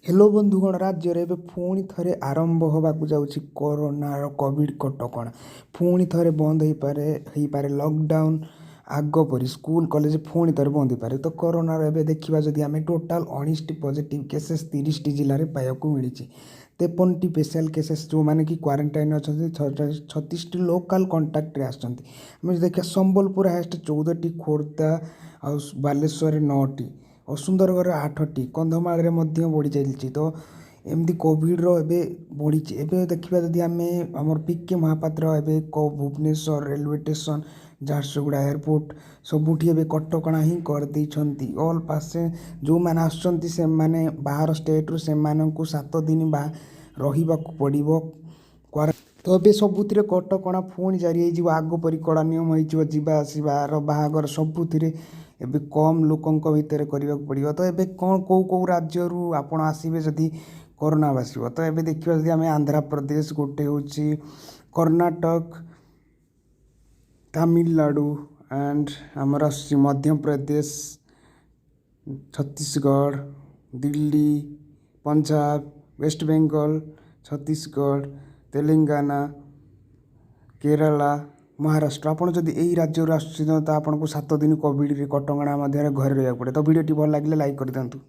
Hello बंधुगण राज्य रे पुणी थे आरंभ होबाकू जाऊँगी कोरोनार कोविड कटकणा पुणी थे बंद हो पारे लॉकडाउन आग परी स्कूल कॉलेज पुणी थे बंद हो पारे। तो कोरोनार एवं देखा जदि आम टोटाल 19टी पॉजिटिव केसेस 30टी जिले में पाइबा मिली 53टी स्पेशल केसेस जो मैंने कि क्वारंटाइन अच्छा 36टी लोकाल कंटाक्ट आम देखिए संबलपुर हाएस्ट 14टी खोर्धा आ बालेश्वर 9टी और सुंदरगढ़ 8टी कंधमाल बढ़ी चलती। तो एमती कोविड्र बढ़ी एवं देखा जदि आम आम पिके महापात्र एवं Bhubaneswar railway station Jharsuguda airport सबुठी एवं कटकणा ही करदे ऑल पासे जो मैंने आसुँच से बाहर स्टेट्रु से 7 दिन रहा पड़ो। तो ये सबुथ कटकणा पुणी जारी हो आग परी कड़ा नियम हो जावासबार बाहागर सबुथ एबे कम लोकों भितर करने पड़ो। तो ये कौन कौ राज्य आप आसवे जदि कोरोना बासव तो ये देखा जदि आम आंध्र प्रदेश गोटे हूँ कर्णाटक तमिलनाडु एंड आमर मध्य प्रदेश छत्तीसगढ़ दिल्ली पंजाब वेस्ट बेंगल छत्तीसगढ़ तेलंगाना केरला महाराष्ट्र आपड़ जदि यही राज्य आसुच्छे तो आपको 7 दिन कोविड कटकणा मध्य घरे रहा पड़े। तो वीडियो भल लगे लाइक कर दिंतु।